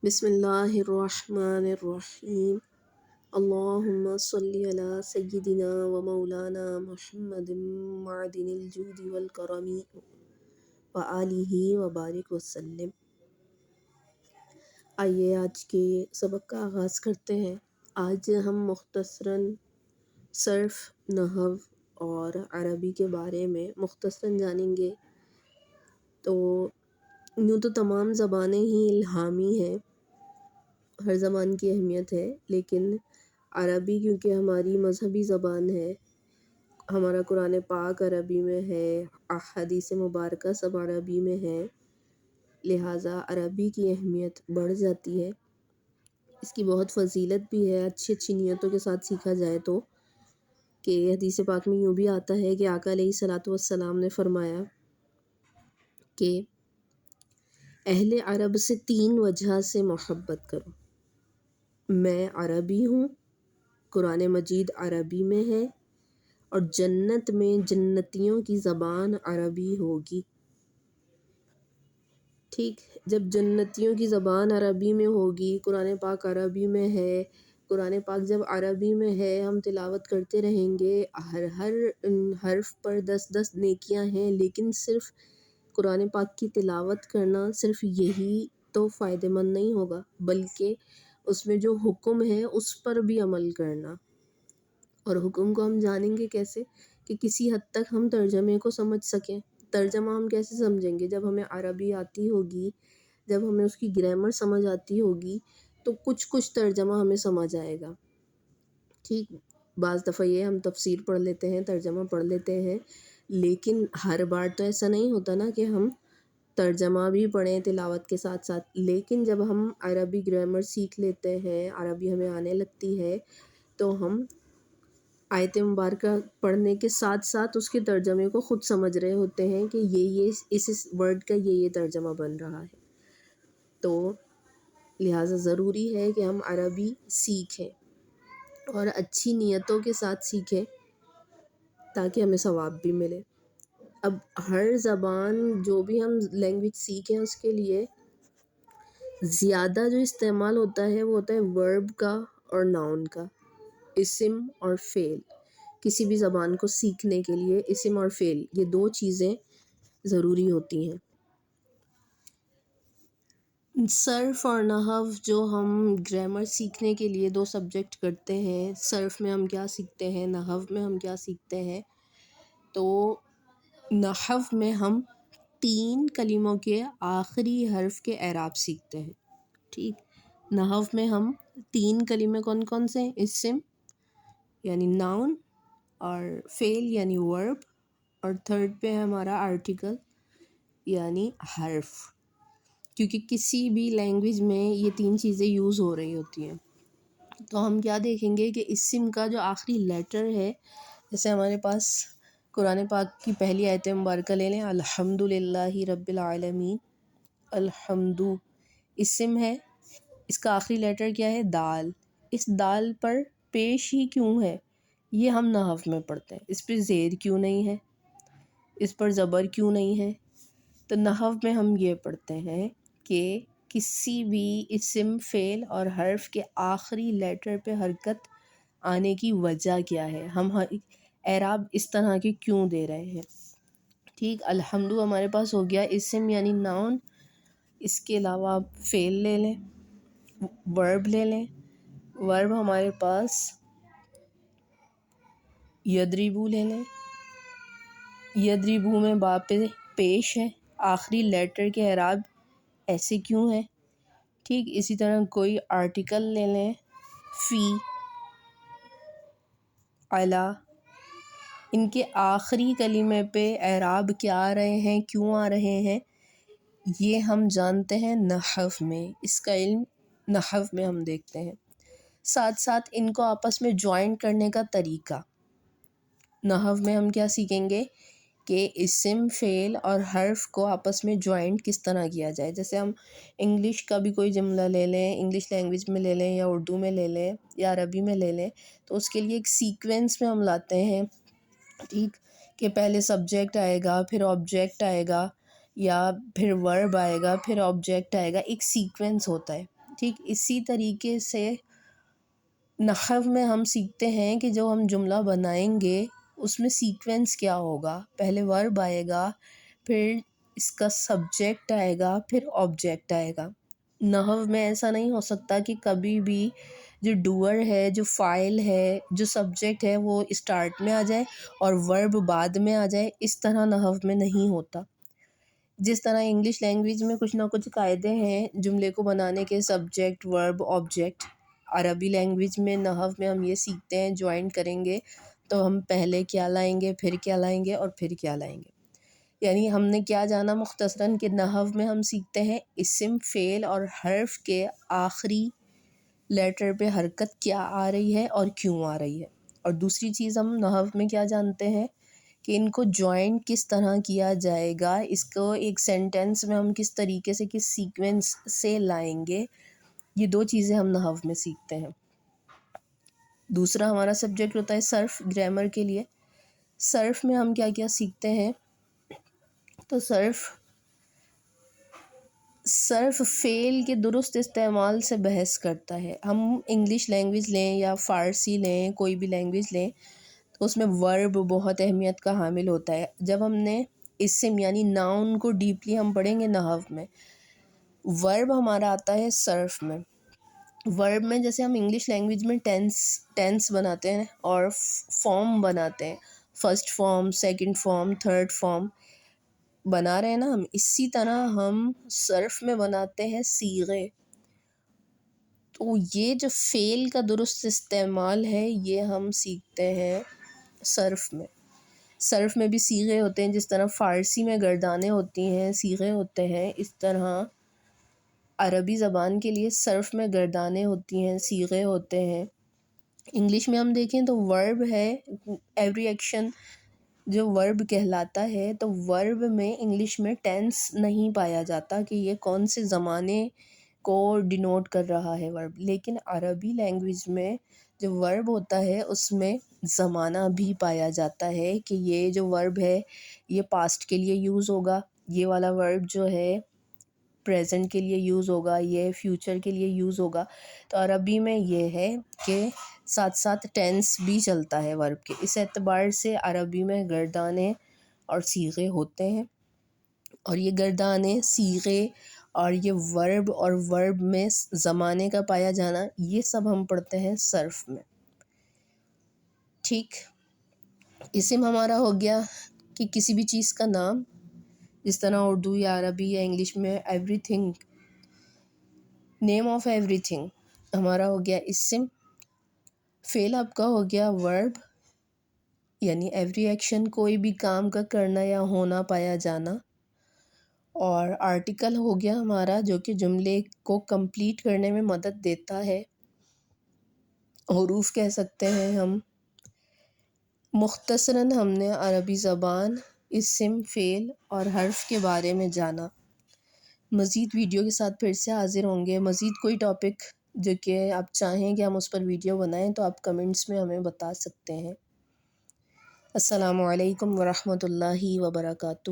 بسم اللہ الرحمن الرحیم۔ اللہم صلی علی سیدنا و مولانا محمد معدن الجود والکرم و آلہ و بارک وسلم۔ آئیے آج کے سبق کا آغاز کرتے ہیں۔ آج ہم مختصراً صرف، نحو اور عربی کے بارے میں مختصراً جانیں گے۔ تو یوں تو تمام زبانیں ہی الہامی ہیں، ہر زبان کی اہمیت ہے، لیکن عربی کیونکہ ہماری مذہبی زبان ہے، ہمارا قرآن پاک عربی میں ہے، احادیث مبارکہ سب عربی میں ہے، لہٰذا عربی کی اہمیت بڑھ جاتی ہے۔ اس کی بہت فضیلت بھی ہے، اچھی اچھی نیتوں کے ساتھ سیکھا جائے تو، کہ حدیث پاک میں یوں بھی آتا ہے کہ آقا علیہ الصلاۃ والسلام نے فرمایا کہ اہل عرب سے 3 وجہ سے محبت کرو۔ میں عربی ہوں، قرآن مجید عربی میں ہے، اور جنت میں جنتیوں کی زبان عربی ہوگی۔ ٹھیک، جب جنتیوں کی زبان عربی میں ہوگی، قرآن پاک عربی میں ہے، قرآن پاک جب عربی میں ہے، ہم تلاوت کرتے رہیں گے، ہر حرف پر 10 نیکیاں ہیں، لیکن صرف قرآن پاک کی تلاوت کرنا صرف یہی تو فائدہ مند نہیں ہوگا، بلکہ اس میں جو حکم ہے اس پر بھی عمل کرنا۔ اور حکم کو ہم جانیں گے کیسے؟ کہ کسی حد تک ہم ترجمے کو سمجھ سکیں۔ ترجمہ ہم کیسے سمجھیں گے؟ جب ہمیں عربی آتی ہوگی، جب ہمیں اس کی گرامر سمجھ آتی ہوگی، تو کچھ ترجمہ ہمیں سمجھ آئے گا۔ ٹھیک، بعض دفعہ یہ ہم تفسیر پڑھ لیتے ہیں، ترجمہ پڑھ لیتے ہیں، لیکن ہر بار تو ایسا نہیں ہوتا نا کہ ہم ترجمہ بھی پڑھیں تلاوت کے ساتھ ساتھ۔ لیکن جب ہم عربی گرامر سیکھ لیتے ہیں، عربی ہمیں آنے لگتی ہے، تو ہم آیت مبارکہ پڑھنے کے ساتھ ساتھ اس کے ترجمے کو خود سمجھ رہے ہوتے ہیں کہ یہ اس ورڈ کا یہ ترجمہ بن رہا ہے۔ تو لہٰذا ضروری ہے کہ ہم عربی سیکھیں اور اچھی نیتوں کے ساتھ سیکھیں تاکہ ہمیں ثواب بھی ملے۔ اب ہر زبان جو بھی ہم لینگویج سیکھیں، اس کے لیے زیادہ جو استعمال ہوتا ہے وہ ہوتا ہے ورب کا اور ناؤن کا، اسم اور فعل۔ کسی بھی زبان کو سیکھنے کے لیے اسم اور فعل، یہ 2 چیزیں ضروری ہوتی ہیں۔ صرف اور نحو جو ہم گرامر سیکھنے کے لیے 2 سبجیکٹ کرتے ہیں، صرف میں ہم کیا سیکھتے ہیں، نحو میں ہم کیا سیکھتے ہیں، تو نحو میں ہم 3 کلموں کے آخری حرف کے اعراب سیکھتے ہیں۔ ٹھیک، نحو میں ہم 3 کلمے کون کون سے ہیں؟ اسم یعنی ناؤن، اور فعل یعنی ورب، اور تھرڈ پہ ہے ہمارا آرٹیکل یعنی حرف، کیونکہ کسی بھی لینگویج میں یہ 3 چیزیں یوز ہو رہی ہوتی ہیں۔ تو ہم کیا دیکھیں گے کہ اسم کا جو آخری لیٹر ہے، جیسے ہمارے پاس قرآن پاک کی پہلی آیت مبارکہ لے لیں، الحمد للہ رب العالمین۔ الحمد اسم ہے، اس کا آخری لیٹر کیا ہے؟ دال۔ اس دال پر پیش ہی کیوں ہے؟ یہ ہم نحو میں پڑھتے ہیں۔ اس پہ زیر کیوں نہیں ہے؟ اس پر زبر کیوں نہیں ہے؟ تو نحو میں ہم یہ پڑھتے ہیں کہ کسی بھی اسم، فعل اور حرف کے آخری لیٹر پہ حرکت آنے کی وجہ کیا ہے، ہم اعراب اس طرح کے کیوں دے رہے ہیں۔ ٹھیک، الحمد ہمارے پاس ہو گیا اسم یعنی ناؤن، اس کے علاوہ آپ فعل لے لیں، ورب لے لیں۔ ورب ہمارے پاس یدریبو لے لیں، یدریبو میں با پہ پیش ہے، آخری لیٹر کے اعراب ایسے کیوں ہے؟ ٹھیک، اسی طرح کوئی آرٹیکل لے لیں، فی، علی، ان کے آخری کلمے پہ اعراب کیا آ رہے ہیں، کیوں آ رہے ہیں، یہ ہم جانتے ہیں نحو میں۔ اس کا علم نحو میں ہم دیکھتے ہیں۔ ساتھ ساتھ ان کو آپس میں جوائنٹ کرنے کا طریقہ، نحو میں ہم کیا سیکھیں گے کہ اسم، فعل اور حرف کو آپس میں جوائنٹ کس طرح کیا جائے۔ جیسے ہم انگلش کا بھی کوئی جملہ لے لیں، انگلش لینگویج میں لے لیں یا اردو میں لے لیں یا عربی میں لے لیں، تو اس کے لیے ایک سیکوینس میں ہم لاتے ہیں۔ ٹھیک، کہ پہلے سبجیکٹ آئے گا، پھر آبجیکٹ آئے گا، یا پھر ورب آئے گا، پھر آبجیکٹ آئے گا، ایک سیکوینس ہوتا ہے۔ ٹھیک اسی طریقے سے نحو میں ہم سیکھتے ہیں کہ جو ہم جملہ بنائیں گے اس میں سیکوینس کیا ہوگا، پہلے ورب آئے گا، پھر اس کا سبجیکٹ آئے گا، پھر آبجیکٹ آئے گا۔ نحو میں ایسا نہیں ہو سکتا کہ کبھی بھی جو ڈوئر ہے، جو فاعل ہے، جو سبجیکٹ ہے وہ اسٹارٹ میں آ جائے اور ورب بعد میں آ جائے، اس طرح نحو میں نہیں ہوتا۔ جس طرح انگلش لینگویج میں کچھ نہ کچھ قاعدے ہیں جملے کو بنانے کے، سبجیکٹ، ورب، آبجیکٹ، عربی لینگویج میں نحو میں ہم یہ سیکھتے ہیں جوائن کریں گے تو ہم پہلے کیا لائیں گے، پھر کیا لائیں گے اور پھر کیا لائیں گے۔ یعنی ہم نے کیا جانا مختصراً کہ نحو میں ہم سیکھتے ہیں اسم، فعل اور حرف کے آخری لیٹر پہ حرکت کیا آ رہی ہے اور کیوں آ رہی ہے، اور دوسری چیز ہم نحو میں کیا جانتے ہیں کہ ان کو جوائن کس طرح کیا جائے گا، اس کو ایک سینٹینس میں ہم کس طریقے سے، کس سیکوینس سے لائیں گے۔ یہ دو چیزیں ہم نحو میں سیکھتے ہیں۔ دوسرا ہمارا سبجیکٹ ہوتا ہے صرف، گرامر کے لیے۔ صرف میں ہم کیا کیا سیکھتے ہیں، تو صرف فعل کے درست استعمال سے بحث کرتا ہے۔ ہم انگلش لینگویج لیں یا فارسی لیں، کوئی بھی لینگویج لیں، تو اس میں ورب بہت اہمیت کا حامل ہوتا ہے۔ جب ہم نے اسم یعنی ناؤن کو ڈیپلی ہم پڑھیں گے نحو میں، ورب ہمارا آتا ہے صرف میں۔ ورب میں جیسے ہم انگلش لینگویج میں ٹینس بناتے ہیں اور فارم بناتے ہیں، first form, second form, third form بنا رہے ہیں نا ہم، اسی طرح ہم صرف میں بناتے ہیں صیغے۔ تو یہ جو فعل کا درست استعمال ہے یہ ہم سیکھتے ہیں صرف میں۔ صرف میں بھی صیغے ہوتے ہیں، جس طرح فارسی میں گردانیں ہوتی ہیں، صیغے ہوتے ہیں، اس طرح عربی زبان کے لیے صرف میں گردانیں ہوتی ہیں، صیغے ہوتے ہیں۔ انگلش میں ہم دیکھیں تو ورب ہے، ایوری ایکشن جو ورب کہلاتا ہے، تو ورب میں انگلش میں ٹینس نہیں پایا جاتا کہ یہ کون سے زمانے کو ڈینوٹ کر رہا ہے ورب، لیکن عربی لینگویج میں جو ورب ہوتا ہے اس میں زمانہ بھی پایا جاتا ہے کہ یہ جو ورب ہے یہ پاسٹ کے لیے یوز ہوگا، یہ والا ورب جو ہے پریزنٹ کے لیے یوز ہوگا، یہ فیوچر کے لیے یوز ہوگا۔ تو عربی میں یہ ہے کہ ساتھ ساتھ ٹینس بھی چلتا ہے ورب کے، اس اعتبار سے عربی میں گردانے اور صیغے ہوتے ہیں، اور یہ گردانے، صیغے اور یہ ورب اور ورب میں زمانے کا پایا جانا، یہ سب ہم پڑھتے ہیں صرف میں۔ ٹھیک، اسم ہمارا ہو گیا کہ کسی بھی چیز کا نام، جس طرح اردو یا عربی یا انگلش میں every thing, name of every thing ہمارا ہو گیا اسم۔ فعل آپ کا ہو گیا ورب، یعنی ایوری ایکشن، کوئی بھی کام کا کرنا یا ہونا پایا جانا، اور آرٹیکل ہو گیا ہمارا جو کہ جملے کو کمپلیٹ کرنے میں مدد دیتا ہے، حروف کہہ سکتے ہیں ہم۔ مختصراً ہم نے عربی زبان، اسم، فعل اور حرف کے بارے میں جانا۔ مزید ویڈیو کے ساتھ پھر سے حاضر ہوں گے۔ مزید کوئی ٹاپک جو کہ آپ چاہیں کہ ہم اس پر ویڈیو بنائیں تو آپ کمنٹس میں ہمیں بتا سکتے ہیں۔ السلام علیکم ورحمۃ اللہ وبرکاتہ۔